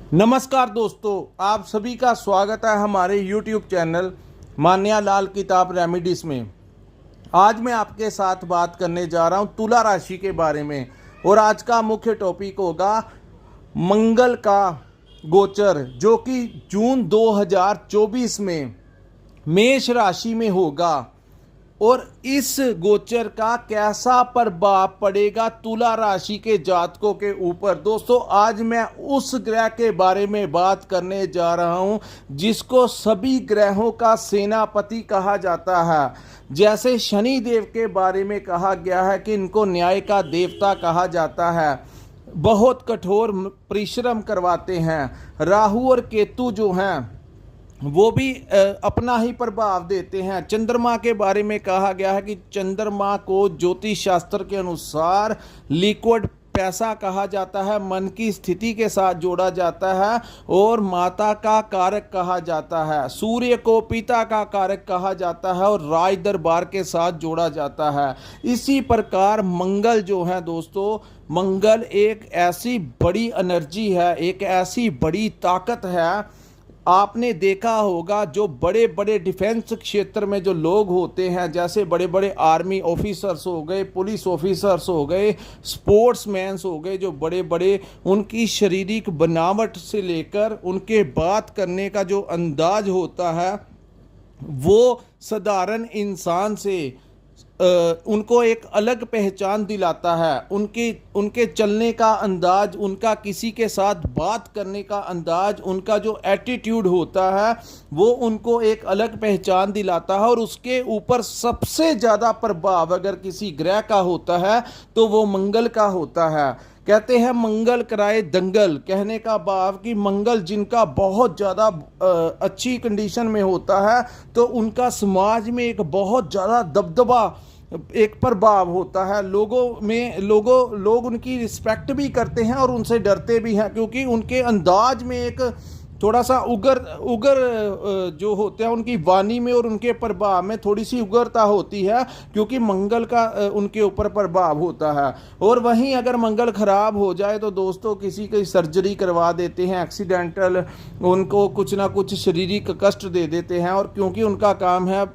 नमस्कार दोस्तों, आप सभी का स्वागत है हमारे YouTube चैनल मान्या लाल किताब रेमेडीज में। आज मैं आपके साथ बात करने जा रहा हूं तुला राशि के बारे में और आज का मुख्य टॉपिक होगा मंगल का गोचर, जो कि जून 2024 में मेष राशि में होगा और इस गोचर का कैसा प्रभाव पड़ेगा तुला राशि के जातकों के ऊपर। दोस्तों, आज मैं उस ग्रह के बारे में बात करने जा रहा हूं जिसको सभी ग्रहों का सेनापति कहा जाता है। जैसे शनि देव के बारे में कहा गया है कि इनको न्याय का देवता कहा जाता है, बहुत कठोर परिश्रम करवाते हैं। राहु और केतु जो हैं वो भी अपना ही प्रभाव देते हैं। चंद्रमा के बारे में कहा गया है कि चंद्रमा को ज्योतिष शास्त्र के अनुसार लिक्विड पैसा कहा जाता है, मन की स्थिति के साथ जोड़ा जाता है और माता का कारक कहा जाता है। सूर्य को पिता का कारक कहा जाता है और राज दरबार के साथ जोड़ा जाता है। इसी प्रकार मंगल जो है दोस्तों, मंगल एक ऐसी बड़ी एनर्जी है, एक ऐसी बड़ी ताकत है। आपने देखा होगा जो बड़े बड़े डिफेंस क्षेत्र में जो लोग होते हैं, जैसे बड़े बड़े आर्मी ऑफिसर्स हो गए, पुलिस ऑफिसर्स हो गए, स्पोर्ट्समैन्स हो गए, जो बड़े बड़े, उनकी शारीरिक बनावट से लेकर उनके बात करने का जो अंदाज होता है वो साधारण इंसान से उनको एक अलग पहचान दिलाता है। उनके चलने का अंदाज, उनका किसी के साथ बात करने का अंदाज, उनका जो एटीट्यूड होता है वो उनको एक अलग पहचान दिलाता है। और उसके ऊपर सबसे ज़्यादा प्रभाव अगर किसी ग्रह का होता है तो वो मंगल का होता है। कहते हैं मंगल कराए दंगल, कहने का भाव कि मंगल जिनका बहुत ज़्यादा अच्छी कंडीशन में होता है तो उनका समाज में एक बहुत ज़्यादा दबदबा, एक प्रभाव होता है। लोग उनकी रिस्पेक्ट भी करते हैं और उनसे डरते भी हैं, क्योंकि उनके अंदाज में एक थोड़ा सा उगर जो होते हैं, उनकी वाणी में और उनके प्रभाव में थोड़ी सी उग्रता होती है, क्योंकि मंगल का उनके ऊपर प्रभाव होता है। और वहीं अगर मंगल खराब हो जाए तो दोस्तों किसी की सर्जरी करवा देते हैं, एक्सीडेंटल, उनको कुछ ना कुछ शारीरिक कष्ट दे देते हैं। और क्योंकि उनका काम है,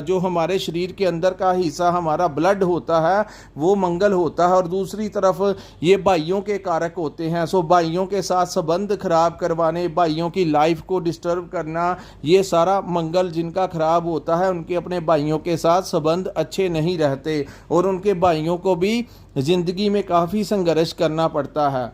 जो हमारे शरीर के अंदर का हिस्सा हमारा ब्लड होता है वो मंगल होता है, और दूसरी तरफ ये भाइयों के कारक होते हैं। सो भाइयों के साथ संबंध खराब करवाने, भाइयों की लाइफ को डिस्टर्ब करना, ये सारा मंगल जिनका खराब होता है उनके अपने भाइयों के साथ संबंध अच्छे नहीं रहते और उनके भाइयों को भी जिंदगी में काफ़ी संघर्ष करना पड़ता है।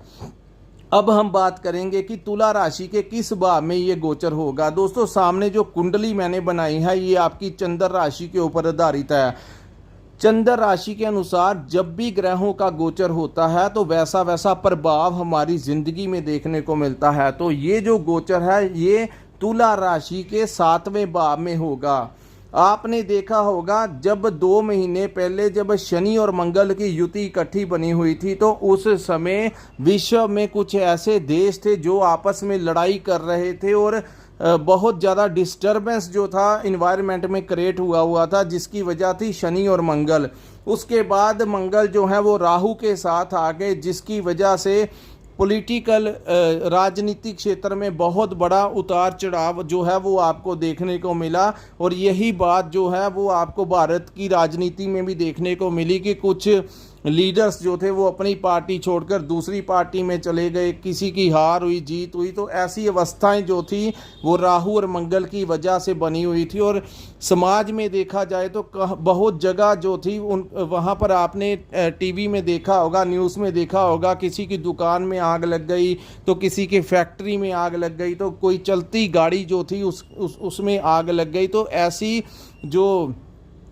अब हम बात करेंगे कि तुला राशि के किस भाव में ये गोचर होगा। दोस्तों, सामने जो कुंडली मैंने बनाई है ये आपकी चंद्र राशि के ऊपर आधारित है। चंद्र राशि के अनुसार जब भी ग्रहों का गोचर होता है तो वैसा वैसा प्रभाव हमारी जिंदगी में देखने को मिलता है। तो ये जो गोचर है ये तुला राशि के 7वें भाव में होगा। आपने देखा होगा जब 2 महीने पहले जब शनि और मंगल की युति इकट्ठी बनी हुई थी तो उस समय विश्व में कुछ ऐसे देश थे जो आपस में लड़ाई कर रहे थे और बहुत ज़्यादा डिस्टर्बेंस जो था इन्वायरमेंट में क्रिएट हुआ था, जिसकी वजह थी शनि और मंगल। उसके बाद मंगल जो है वो राहु के साथ आ गए, जिसकी वजह से पॉलिटिकल राजनीतिक क्षेत्र में बहुत बड़ा उतार चढ़ाव जो है वो आपको देखने को मिला। और यही बात जो है वो आपको भारत की राजनीति में भी देखने को मिली कि कुछ लीडर्स जो थे वो अपनी पार्टी छोड़कर दूसरी पार्टी में चले गए, किसी की हार हुई, जीत हुई। तो ऐसी अवस्थाएं जो थी वो राहु और मंगल की वजह से बनी हुई थी। और समाज में देखा जाए तो बहुत जगह जो थी वहाँ पर आपने टीवी में देखा होगा, न्यूज़ में देखा होगा, किसी की दुकान में आग लग गई तो किसी की फैक्ट्री में आग लग गई, तो कोई चलती गाड़ी जो थी उसमें आग लग गई। तो ऐसी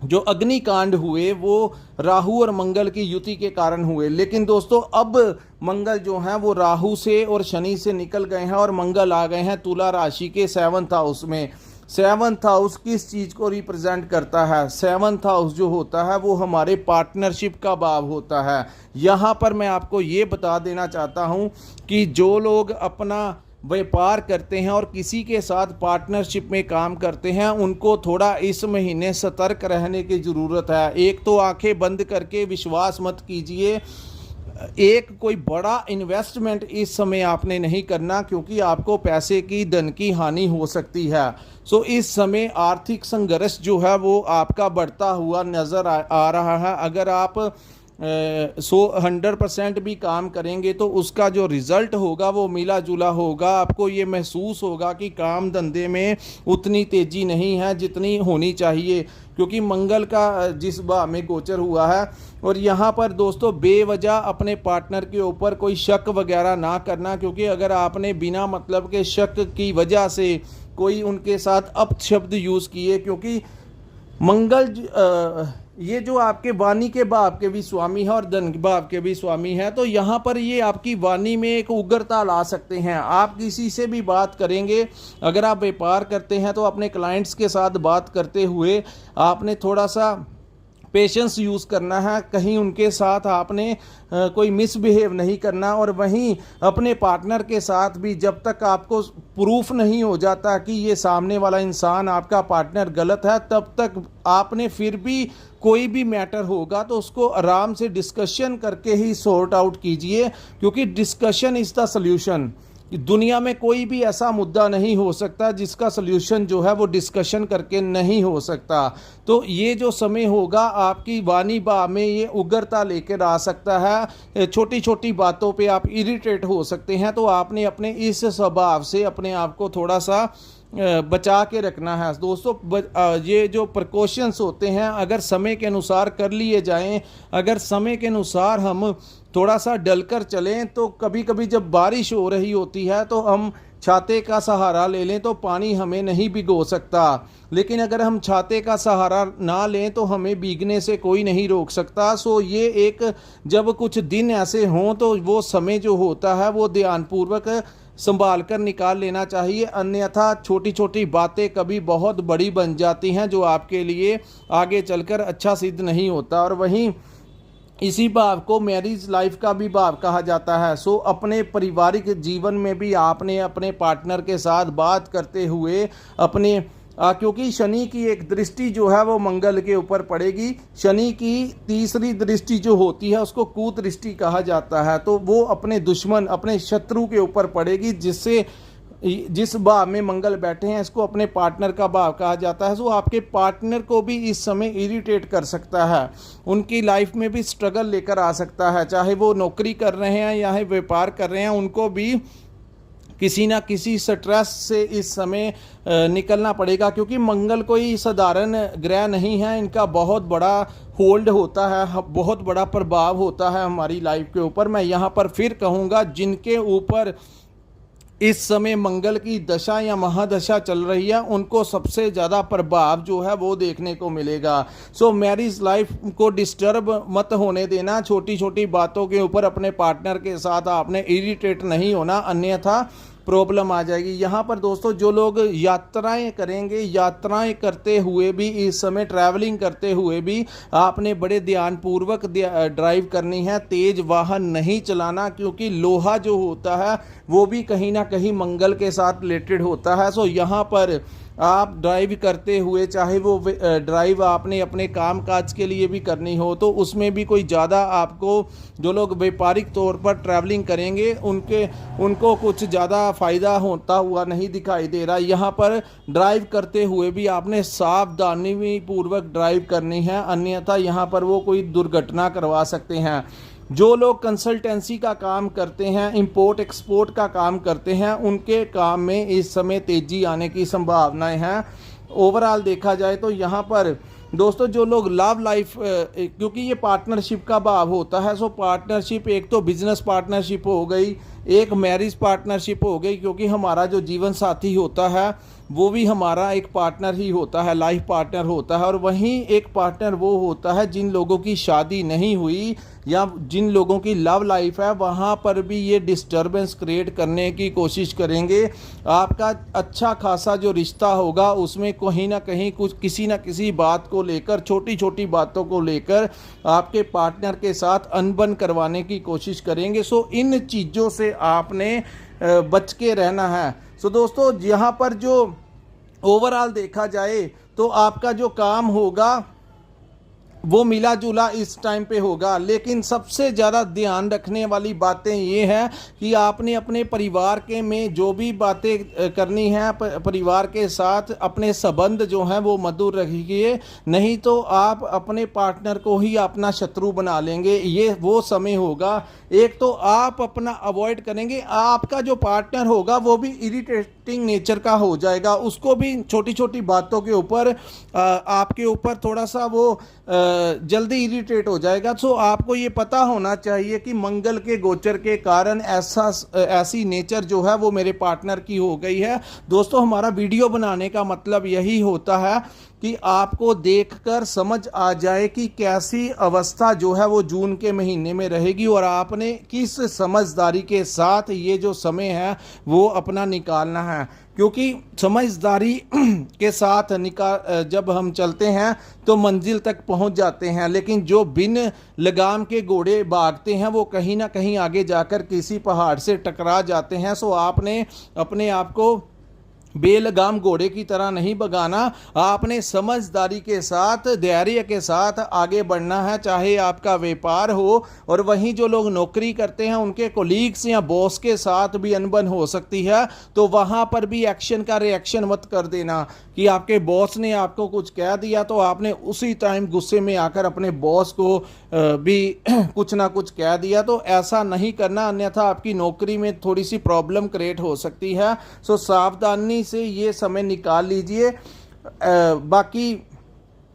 जो अग्निकांड हुए वो राहु और मंगल की युति के कारण हुए। लेकिन दोस्तों अब मंगल जो हैं वो राहु से और शनि से निकल गए हैं और मंगल आ गए हैं तुला राशि के 7th हाउस में। 7th हाउस किस चीज़ को रिप्रेजेंट करता है? 7th हाउस जो होता है वो हमारे पार्टनरशिप का भाव होता है। यहाँ पर मैं आपको ये बता देना चाहता हूँ कि जो लोग अपना व्यापार करते हैं और किसी के साथ पार्टनरशिप में काम करते हैं उनको थोड़ा इस महीने सतर्क रहने की ज़रूरत है। एक तो आंखें बंद करके विश्वास मत कीजिए एक कोई बड़ा इन्वेस्टमेंट इस समय आपने नहीं करना, क्योंकि आपको पैसे की धन की हानि हो सकती है। सो इस समय आर्थिक संघर्ष जो है वो आपका बढ़ता हुआ नज़र आ रहा है। अगर आप 100% भी काम करेंगे तो उसका जो रिज़ल्ट होगा वो मिला जुला होगा। आपको ये महसूस होगा कि काम धंधे में उतनी तेज़ी नहीं है जितनी होनी चाहिए, क्योंकि मंगल का जिस भाव में गोचर हुआ है। और यहाँ पर दोस्तों बेवजह अपने पार्टनर के ऊपर कोई शक वगैरह ना करना, क्योंकि अगर आपने बिना मतलब के शक की वजह से कोई उनके साथ अपशब्द यूज़ किए, क्योंकि मंगल ये जो आपके वाणी के भाव के भी स्वामी है और धन भाव के भी स्वामी है, तो यहाँ पर ये आपकी वाणी में एक उग्रता ला सकते हैं। आप किसी से भी बात करेंगे, अगर आप व्यापार करते हैं तो अपने क्लाइंट्स के साथ बात करते हुए आपने थोड़ा सा पेशेंस यूज़ करना है। कहीं उनके साथ आपने कोई मिसबिहेव नहीं करना। और वहीं अपने पार्टनर के साथ भी जब तक आपको प्रूफ नहीं हो जाता कि ये सामने वाला इंसान आपका पार्टनर गलत है, तब तक आपने फिर भी कोई भी मैटर होगा तो उसको आराम से डिस्कशन करके ही सॉर्ट आउट कीजिए, क्योंकि डिस्कशन इज़ द सल्यूशन। दुनिया में कोई भी ऐसा मुद्दा नहीं हो सकता जिसका सल्यूशन जो है वो डिस्कशन करके नहीं हो सकता। तो ये जो समय होगा आपकी वाणी बा में ये उग्रता लेकर आ सकता है। छोटी छोटी बातों पे आप इरिटेट हो सकते हैं, तो आपने अपने इस स्वभाव से अपने आप को थोड़ा सा बचा के रखना है दोस्तों। ये जो प्रिकॉशंस होते हैं अगर समय के अनुसार कर लिए जाएं, अगर समय के अनुसार हम थोड़ा सा डलकर चलें, तो कभी कभी जब बारिश हो रही होती है तो हम छाते का सहारा ले लें तो पानी हमें नहीं भिगो सकता, लेकिन अगर हम छाते का सहारा ना लें तो हमें भीगने से कोई नहीं रोक सकता। सो ये एक जब कुछ दिन ऐसे हों तो वो समय जो होता है वो ध्यानपूर्वक संभाल कर निकाल लेना चाहिए, अन्यथा छोटी छोटी बातें कभी बहुत बड़ी बन जाती हैं जो आपके लिए आगे चलकर अच्छा सिद्ध नहीं होता। और वहीं इसी भाव को मैरिज लाइफ का भी भाव कहा जाता है। सो अपने पारिवारिक जीवन में भी आपने अपने पार्टनर के साथ बात करते हुए अपने क्योंकि शनि की एक दृष्टि जो है वो मंगल के ऊपर पड़ेगी। शनि की तीसरी दृष्टि जो होती है उसको कुदृष्टि कहा जाता है, तो वो अपने दुश्मन अपने शत्रु के ऊपर पड़ेगी, जिससे जिस भाव में मंगल बैठे हैं इसको अपने पार्टनर का भाव कहा जाता है। सो आपके पार्टनर को भी इस समय इरिटेट कर सकता है, उनकी लाइफ में भी स्ट्रगल लेकर आ सकता है, चाहे वो नौकरी कर रहे हैं या व्यापार कर रहे हैं, उनको भी किसी ना किसी स्ट्रेस से इस समय निकलना पड़ेगा, क्योंकि मंगल कोई साधारण ग्रह नहीं है। इनका बहुत बड़ा होल्ड होता है, बहुत बड़ा प्रभाव होता है हमारी लाइफ के ऊपर। मैं यहाँ पर फिर कहूँगा जिनके ऊपर इस समय मंगल की दशा या महादशा चल रही है उनको सबसे ज़्यादा प्रभाव जो है वो देखने को मिलेगा। सो मैरिज लाइफ को डिस्टर्ब मत होने देना, छोटी छोटी बातों के ऊपर अपने पार्टनर के साथ आपने इरिटेट नहीं होना, अन्यथा प्रॉब्लम आ जाएगी। यहाँ पर दोस्तों जो लोग यात्राएं करेंगे, यात्राएं करते हुए भी इस समय ट्रैवलिंग करते हुए भी आपने बड़े ध्यानपूर्वक ड्राइव करनी है, तेज वाहन नहीं चलाना, क्योंकि लोहा जो होता है वो भी कहीं ना कहीं मंगल के साथ रिलेटेड होता है। सो यहाँ पर आप ड्राइव करते हुए, चाहे वो ड्राइव आपने अपने काम काज के लिए भी करनी हो, तो उसमें भी कोई ज़्यादा आपको जो लोग व्यापारिक तौर पर ट्रैवलिंग करेंगे उनको कुछ ज़्यादा फ़ायदा होता हुआ नहीं दिखाई दे रहा। यहाँ पर ड्राइव करते हुए भी आपने सावधानी पूर्वक ड्राइव करनी है, अन्यथा यहाँ पर वो कोई दुर्घटना करवा सकते हैं। जो लोग कंसल्टेंसी का काम करते हैं, इंपोर्ट एक्सपोर्ट का काम करते हैं, उनके काम में इस समय तेज़ी आने की संभावनाएं हैं। ओवरऑल देखा जाए तो यहाँ पर दोस्तों जो लोग लव लाइफ, क्योंकि ये पार्टनरशिप का भाव होता है, सो पार्टनरशिप एक तो बिजनेस पार्टनरशिप हो गई, एक मैरिज पार्टनरशिप हो गई, क्योंकि हमारा जो जीवन साथी होता है वो भी हमारा एक पार्टनर ही होता है, लाइफ पार्टनर होता है। और वहीं एक पार्टनर वो होता है जिन लोगों की शादी नहीं हुई या जिन लोगों की लव लाइफ है, वहाँ पर भी ये डिस्टर्बेंस क्रिएट करने की कोशिश करेंगे। आपका अच्छा खासा जो रिश्ता होगा उसमें कहीं ना कहीं कुछ किसी ना किसी बात को लेकर, छोटी छोटी बातों को लेकर आपके पार्टनर के साथ अनबन करवाने की कोशिश करेंगे। सो इन चीज़ों से आपने बच के रहना है। सो दोस्तों यहाँ पर जो ओवरऑल देखा जाए तो आपका जो काम होगा वो मिला जुला इस टाइम पे होगा। लेकिन सबसे ज़्यादा ध्यान रखने वाली बातें ये हैं कि आपने अपने परिवार के में जो भी बातें करनी है परिवार के साथ अपने संबंध जो हैं वो मधुर रखिए, नहीं तो आप अपने पार्टनर को ही अपना शत्रु बना लेंगे। ये वो समय होगा, एक तो आप अपना अवॉइड करेंगे, आपका जो पार्टनर होगा वो भी इरिटेटिंग नेचर का हो जाएगा, उसको भी छोटी छोटी बातों के ऊपर आपके ऊपर थोड़ा सा वो जल्दी इरिटेट हो जाएगा। सो आपको ये पता होना चाहिए कि मंगल के गोचर के कारण ऐसी नेचर जो है वो मेरे पार्टनर की हो गई है। दोस्तों, हमारा वीडियो बनाने का मतलब यही होता है कि आपको देखकर समझ आ जाए कि कैसी अवस्था जो है वो जून के महीने में रहेगी और आपने किस समझदारी के साथ ये जो समय है वो अपना निकालना है। क्योंकि समझदारी के साथ जब हम चलते हैं तो मंजिल तक पहुंच जाते हैं, लेकिन जो बिन लगाम के घोड़े भागते हैं वो कहीं ना कहीं आगे जाकर किसी पहाड़ से टकरा जाते हैं। सो आपने अपने आप को बेलगाम घोड़े की तरह नहीं भगाना, आपने समझदारी के साथ धैर्य के साथ आगे बढ़ना है। चाहे आपका व्यापार हो और वहीं जो लोग नौकरी करते हैं उनके कोलीग्स या बॉस के साथ भी अनबन हो सकती है, तो वहां पर भी एक्शन का रिएक्शन मत कर देना कि आपके बॉस ने आपको कुछ कह दिया तो आपने उसी टाइम गुस्से में आकर अपने बॉस को भी कुछ ना कुछ कह दिया। तो ऐसा नहीं करना, अन्यथा आपकी नौकरी में थोड़ी सी प्रॉब्लम क्रिएट हो सकती है। सो सावधानी से ये समय निकाल लीजिए। बाकी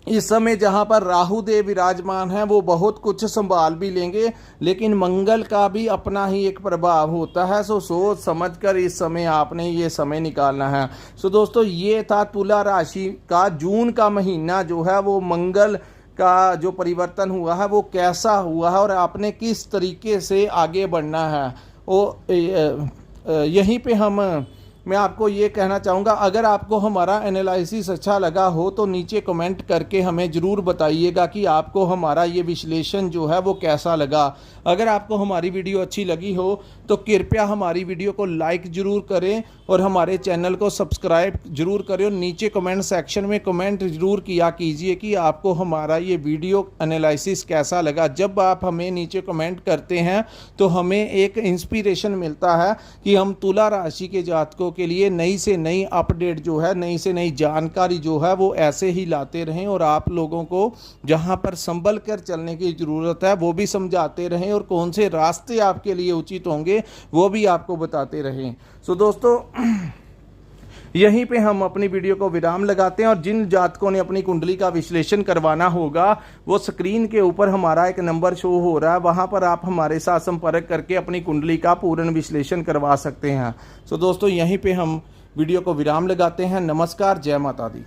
इस समय जहां पर राहु देव विराजमान है वो बहुत कुछ संभाल भी लेंगे, लेकिन मंगल का भी अपना ही एक प्रभाव होता है। सो सोच समझकर इस समय आपने ये समय निकालना है। सो दोस्तों, ये था तुला राशि का जून का महीना जो है वो मंगल का जो परिवर्तन हुआ है वो कैसा हुआ है और आपने किस तरीके से आगे बढ़ना है। यहीं पे मैं आपको ये कहना चाहूँगा, अगर आपको हमारा एनालिसिस अच्छा लगा हो तो नीचे कमेंट करके हमें ज़रूर बताइएगा कि आपको हमारा ये विश्लेषण जो है वो कैसा लगा। अगर आपको हमारी वीडियो अच्छी लगी हो तो कृपया हमारी वीडियो को लाइक ज़रूर करें और हमारे चैनल को सब्सक्राइब ज़रूर करें और नीचे कमेंट सेक्शन में कमेंट ज़रूर किया कीजिए कि आपको हमारा ये वीडियो एनालिसिस कैसा लगा। जब आप हमें नीचे कमेंट करते हैं तो हमें एक इंस्पिरेशन मिलता है कि हम तुला राशि के जातकों के लिए नई से नई अपडेट जो है, नई से नई जानकारी जो है वो ऐसे ही लाते रहें और आप लोगों को जहां पर संभल कर चलने की ज़रूरत है वो भी समझाते रहें और कौन से रास्ते आपके लिए उचित होंगे वो भी आपको बताते रहें। सो दोस्तों, यहीं पे हम अपनी वीडियो को विराम लगाते हैं और जिन जातकों ने अपनी कुंडली का विश्लेषण करवाना होगा वो स्क्रीन के ऊपर हमारा एक नंबर शो हो रहा है, वहां पर आप हमारे साथ संपर्क करके अपनी कुंडली का पूर्ण विश्लेषण करवा सकते हैं। सो दोस्तों, यहीं पे हम वीडियो को विराम लगाते हैं। नमस्कार, जय माता दी।